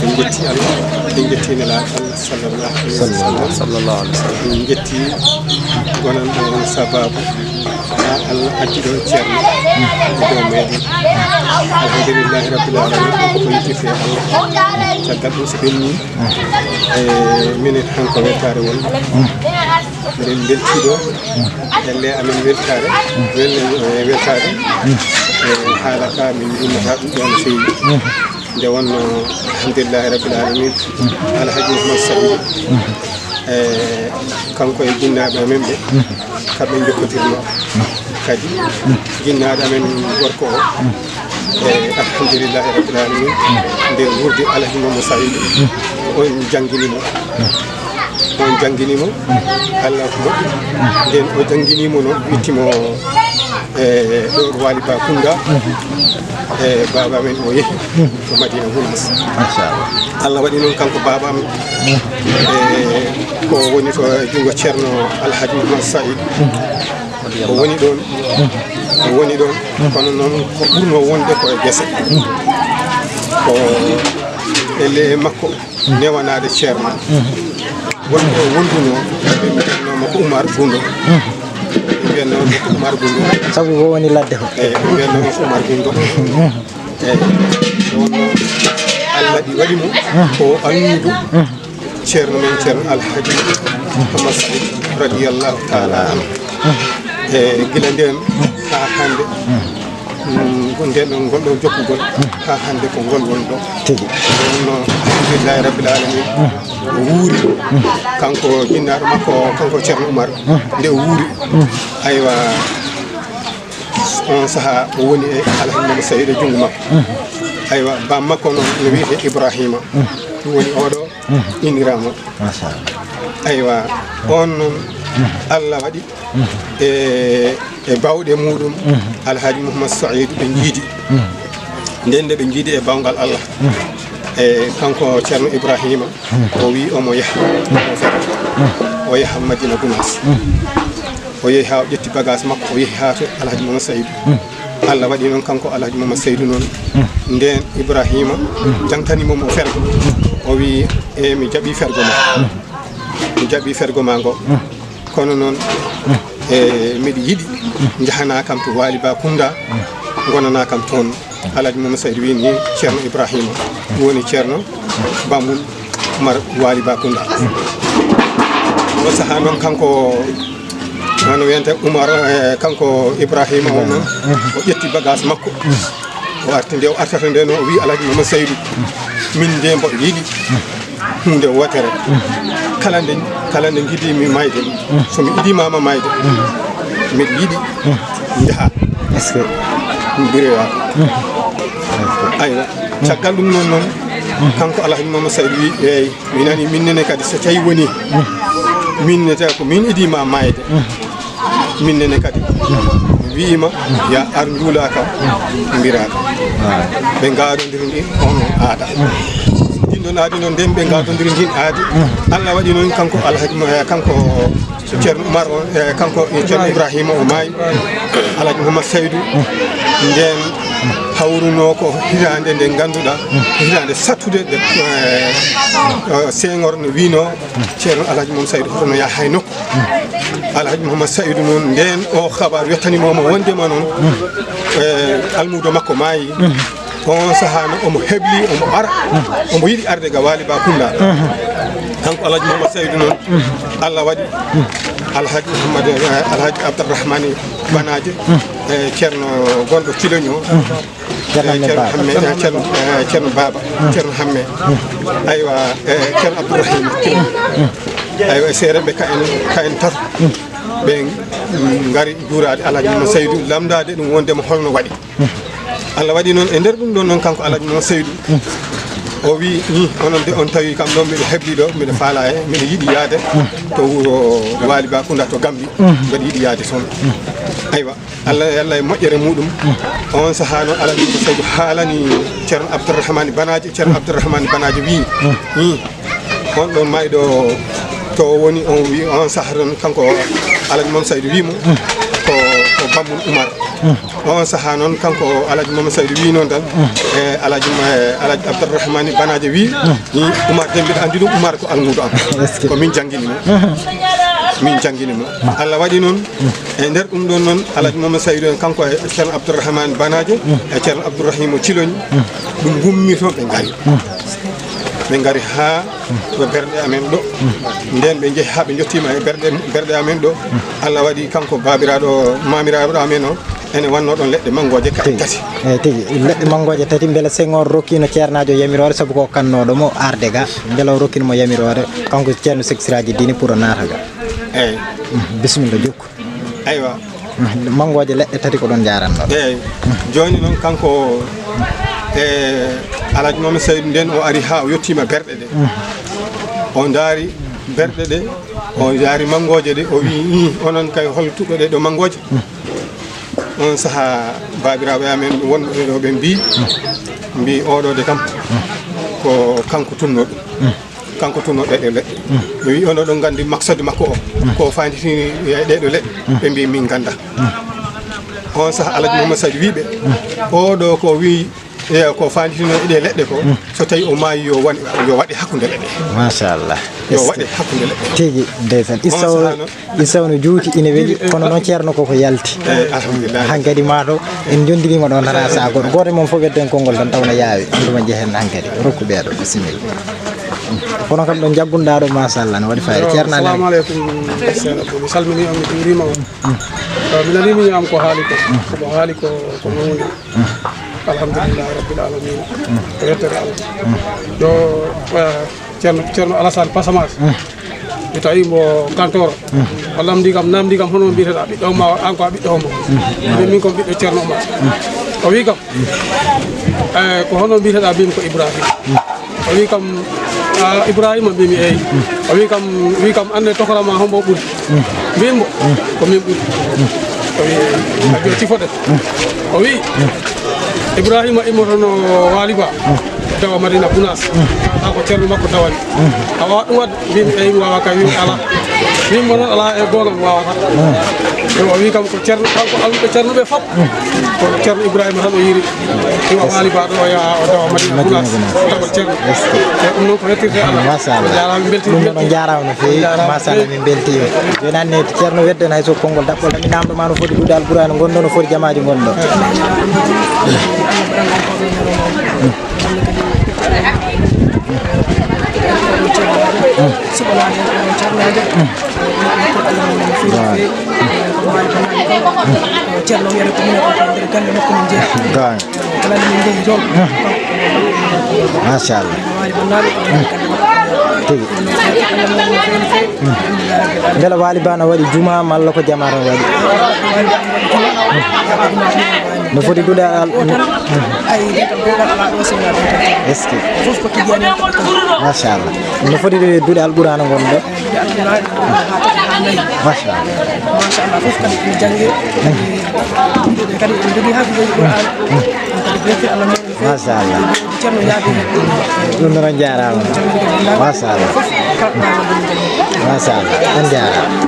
en jetti Allah en jetti nelaɗo Allah sallallahu alaihi wasallam en jetti gonan ɗo sababu Allah addi ɗo ceerno e dow meɗen alhamdulillahi rabbil alamin ko yitti fe Allah caggal ɗum so ɓenni minen hanko weltare won eɗen beltiɗo elle amen weltare weltare haala ka min ummata ɗum ɗon feewi nde wonno alhamdulillahi rabbil alamin alhaji Mouhamed Saïd kanko e jinnaɓe amen ɓe kamɓe jokkotirno kadi jinnaɗo amen gorko o alhamdulillahi rabbil alamin nder wurde alhaji Mouhamed Saïd on jangguinimo Allah ko moƴƴi nden o jangguinimo noon wittimo ɗo Waly Bakunda baba men o yehi to Madina Gounass machallah Allah waɗi noon kanko baba am ko woni to jungo ceerno alhaji Mouhamed Saïd o woni ɗon kono noon ko ɓurno wonde koye guese ko elle makko newanade ceerno wonko wonduno ɓe mbiyatnoma ko Oumar Goundou mbiyatnoma ko Oumar Goundou sabu o woni ladde ko mbiyatnoma ko Oumar Goundou wonno Allah ɗi waɗimo ko annudu ceerno men ceerno alhaji Mouhamed Saïd radiyallahu taala anhu gila nden ha hande nden ɗon gonɗo jokkugol ha hande ko ngol woni ɗo wonno alhamdulillahi rabbil alamin o wuuri kanko jinnaɗo makko kanko ceerno Oumar nde o wuuri aywa on saaha o woni e alhaji Mouhamed Saïd e junngo makko aywa bam makko noon no wiyete Ibrahima ɗum woni oɗo inniramo aywa on noon Allah waɗi e bawɗe muɗum alhaji Mouhamed Saïd ɓe jiidi nden nde ɓe jiidi e bawgal Allah e kanko ceerno Ibrahima o wi omo yaha o yaha Madina Gounass o yehi ha o ƴetti bagage makko o yehi ha to alhaji Mouhamed Saïd Allah waɗi noon kanko alhaji Mouhamed Saïd noon nden Ibrahima jangtanimomo o fergo o wi mi jaɓi fergo ma ngo kono noon miɗa yiɗi jahana kam to Waly Bakunda gonana kam toon alhaji Mouhamed Saïd wi ni ceerno Ibrahima ɗum woni ceerno Bamul Oumar Waly Bakunda o saaha noon kanko nono wiyante Oumar kanko Ibrahima o noon o ƴetti bagage makko o arti nde o artata nde noon o wi alhaji Mouhamed Saïd min nde mboɗo yiɗi hunde wotere kala nde jiɗimi mayde somi idimama mayde miɗa yiɗi jaaha est ce que mbirewa aywa caggal ɗum noon kanko alhaji Mouhamed Saïd wi eyyi mi nani minnene kadi so tawi woni minnete ko min idima mayde minnene kadi wiima ya ar nduulaka mbiraka ɓe gaɗodiri ndi on aada ɗon aadi noon nden ɓe gadodiri ndin aadi Allah waɗi noon kanko alhaji kanko ceerno Oumar o kanko ceerno Ibrahima o maayi alhaji Mouhamed Saïd nden hawruno ko hitande nde ganduɗa hitande sattude nde Senghor no wino ceerno alhaji Mouhamed Saïd hotono yaha hay nokku alhaji Mouhamed Saïd noon nden o habar yettanimomo wondema noon almudo makko maayi on saaha no omo hebli omo ara omo yiɗi arde ga Waly Bakunda kanko alhaji Mouhamed Saïd noon Allah waɗi alhaji Abdourahmane Banaje ceerno gonɗo Kiloño ceerno Baba ceerno Hamme aywa ceerno Abdourahima aywa seereɓe ka en tato ɓe ngari juurade alhaji Mouhamed Saïd lamdade ɗum wondema holno waɗi Allah waɗi noon e nder ɗum ɗon noon kanko alhaji Mouhamed Saïd o wi ni onon de on tawi kam ɗon mbiɗa hebli ɗo mbiɗa faala he mbiɗa yiɗi yaade to wuro Waly Bakunda to Gambie mbiɗa yiɗi yaade toon aywa Allah e moƴƴere muɗum on saaha noon alhaji Mouhamed Saïd haalani ceerno Abdourahmane Banaje wi ni on ɗon mayɗo to woni on wi on saaha ɗon kanko alhaji Mouhamed Saïd wimo ko Bamul Oumar on saha non kanko alaji Mamadou Saydou wi non tan alaji Abdourahmane Banaje wi ni Oumar Dembe andi dum Oumar ko almudo am ko min jangini mo Allah wadi non e nder dum don non alaji Mamadou Saydou kanko e Ceerno Abdourahmane Banaje e Ceerno Abdourahim Ciloni dum gummi to be ngari ha do berde amen do nden be jehi ha be jottima e berde amen do Allah wadi kanko babiraado mamiraado amen o ene wanno don ledde mangoje tati tigi ledde mangoje tati bela Senghor rokkino ceernajo yamirore sabu ko kannodo mo arde ga bela rokkino mo yamirore kanko ceerno seksiraji dini pour naata ga bismillah jokku aywa mangoje ledde tati ko don jaranno joni non kanko alaji Mamadou Saydou den o ari ha o yottima berde de o daari berde de o jaari mangoje de o wi onon kay hol tuddo de do mangoje on saha babiraɓe amen wonɓe ɗo ɓe mbi oɗo de kam ko kanko tunnoɗo kanko tunno ɗeɗe leɗɗe ɓe wi ono ɗon gandi maksade makko o ko fanditini ɗeɗo leɗɗe ɓe mbi min ganda on saha alaji Mamadou Saydou wiɓe oɗo ko wi ko fanditino ɗe leɗɗe ko so tawi o maayi yo waɗi hakkude leɗɗe machallah yo waɗi hakkude leɗɗe tigi ndeysan isawno juuti ine weeli kono noon ceerno koko yalti alhamdulillah hankadi mato en jondirima ɗon tata sa goto goto moom fof wedden konngol tan tawno yaawi anduma jehen hankadi rokku ɓeeɗo bisimilla kono kam ɗon jaggunɗa ɗo machallah no waɗi fayida ceerno assalamu aleykum mi salmini on mi juurima on mi nanimi am ko haali ko haali ko mawni alhamdulillah rabbil alamin rettere Allah do ceerno Alassane Passamas mi tawi mo kantoro walla namdi kam hono mbiteɗa ɓiɗɗo ma an ko a ɓiɗɗo mo min kom ɓiɗɗo ceerno Oumar o wi kam ko hono mbiteɗa mbimi ko Ibrahima o wi kam Ibrahima mbimi eyi o wi kam ande tokorama hombo ɓuuri mbimo ko min ɓuuri o wi a joti foɗen o wi Ibrahima immotono waliba dawa Madina Gounass ko ceerno makko dawani a wawa ɗum wadde mbimi eyi mi wawa kay wimi ala wimmo noon ala e gonga mi wawata o wi kam ko ceerno kanko alɓe ceerno ɓe fof ko ceerno Ibrahima tan o yiri ima waliba ɗo o yaha o dawa Madina Gounass dawal ceerno ɗum noon ko hettirde Allah jarama mi beltima ɗum ɗon jarama no fewi machallah min beltima joni anne ceerno wedden hay so konngol daɓɓol tan mi namdoma no foti ɗuɗal ɓurani gonɗo no foti jamaji gonɗo machallah beela Waly Ba no waɗi juma malla ko jamara waɗi no foti duɗal est ce que machallah no foti duɗal ɓurano gonɗo machallah fof kadi ene jangge kadi en jogui hafizoji Qur'an kadi betti Allah moɗon machallah ceerno yaabi ɗum ɗon jarama machallah machallah on jarama